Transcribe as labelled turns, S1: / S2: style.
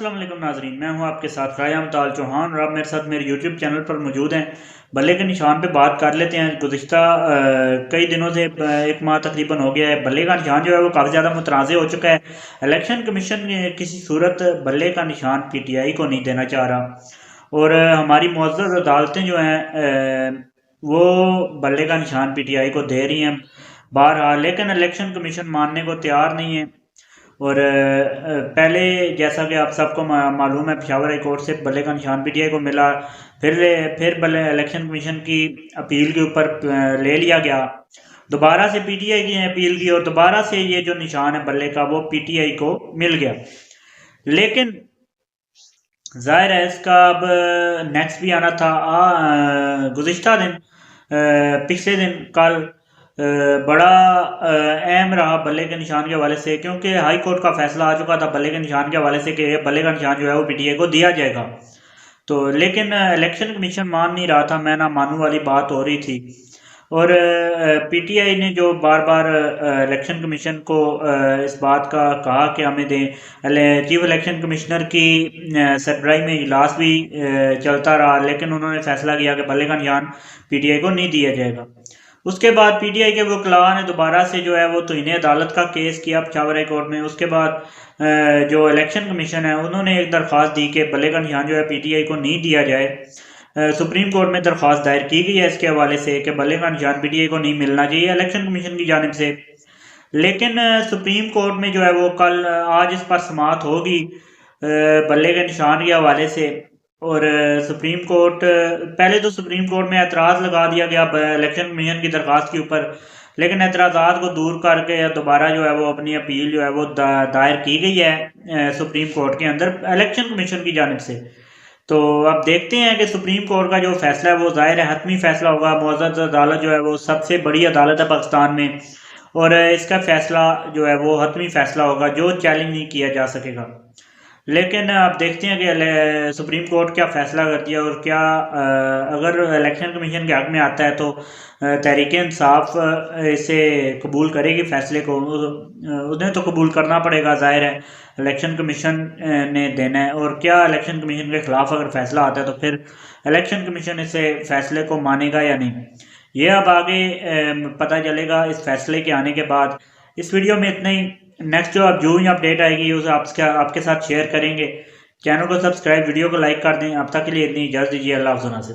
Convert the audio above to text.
S1: अस्सलाम वालेकुम नाजरीन, मैं हूं आपके साथ ख़ायाम ताल चौहान और आप मेरे साथ मेरे यूट्यूब चैनल पर मौजूद हैं। बल्ले के निशान पे बात कर लेते हैं। गुज़िश्ता कई दिनों से एक माह तकरीबन हो गया है, बल्ले का निशान जो है वो काफ़ी ज़्यादा मुतनाज़ हो चुका है। इलेक्शन कमीशन किसी सूरत बल्ले का निशान PTI को नहीं देना चाह रहा और हमारी मुअज़्ज़ज़ अदालतें जो हैं वो बल्ले का निशान PTI को दे रही हैं बहरहाल, लेकिन इलेक्शन कमीशन मानने को तैयार नहीं है। और पहले जैसा कि आप सबको मालूम है, पेशावर हाई कोर्ट से बल्ले का निशान PTI को मिला। फिर बल्ले इलेक्शन कमीशन की अपील के ऊपर ले लिया गया। दोबारा से PTI की अपील की और दोबारा से ये जो निशान है बल्ले का वो PTI को मिल गया। लेकिन जाहिर है इसका अब नेक्स्ट भी आना था। गुज़िश्ता दिन पिछले दिन कल बड़ा अहम रहा बल्ले के निशान के हवाले से, क्योंकि हाई कोर्ट का फैसला आ चुका था बल्ले के निशान के हवाले से कि बल्ले का निशान जो है वो PTI को दिया जाएगा। तो लेकिन इलेक्शन कमीशन मान नहीं रहा था, मैं ना मानू वाली बात हो रही थी। और PTI ने जो बार बार इलेक्शन कमीशन को इस बात का कहा कि हमें दें, चीफ इलेक्शन कमिश्नर की सरबराही में इजलास भी चलता रहा, लेकिन उन्होंने फैसला किया कि बल्ले का निशान PTI को नहीं दिया जाएगा। उसके बाद PTI के वकला ने दोबारा से जो है वो तौहीन अदालत का केस किया पेशावर हाई कोर्ट में। उसके बाद जो इलेक्शन कमीशन है उन्होंने एक दरख्वास्त दी कि बल्ले का निशान जो है PTI को नहीं दिया जाए। सुप्रीम कोर्ट में दरख्वास्त दायर की गई है इसके हवाले से कि बल्ले का निशान PTI को नहीं मिलना चाहिए इलेक्शन कमीशन की जानिब से। लेकिन सुप्रीम कोर्ट में जो है वो कल आज इस पर समाअत होगी बल्ले के निशान के हवाले से। और सुप्रीम कोर्ट पहले तो सुप्रीम कोर्ट में एतराज़ लगा दिया गया इलेक्शन कमीशन की दरख्वास्त के ऊपर, लेकिन एतराज़ात को दूर करके दोबारा जो है वो अपनी अपील जो है वो दायर की गई है सुप्रीम कोर्ट के अंदर इलेक्शन कमीशन की जानिब से। तो अब देखते हैं कि सुप्रीम कोर्ट का जो फैसला है वो ज़ाहिर है हतमी फैसला होगा। मुअज़्ज़ज़ अदालत जो है वो सबसे बड़ी अदालत है पाकिस्तान में और इसका फैसला जो है वो हतमी फैसला होगा जो चैलेंज नहीं किया जा सकेगा। लेकिन अब देखते हैं कि सुप्रीम कोर्ट क्या फ़ैसला करती है और क्या अगर इलेक्शन कमीशन के हक़ में आता है तो तहरीक इंसाफ इसे कबूल करेगी फ़ैसले को। उन्हें तो कबूल करना पड़ेगा, ज़ाहिर है इलेक्शन कमीशन ने देना है। और क्या इलेक्शन कमीशन के ख़िलाफ़ अगर फ़ैसला आता है तो फिर इलेक्शन कमीशन इसे फ़ैसले को मानेगा या नहीं, ये अब आगे पता चलेगा इस फैसले के आने के बाद। इस वीडियो में इतना ही। नेक्स्ट जो ही अपडेट आएगी उसे आपके साथ शेयर करेंगे। चैनल को सब्सक्राइब, वीडियो को लाइक कर दें। अब तक के लिए इतनी इजाज़त दीजिए। अल्लाह हाफ़िज़।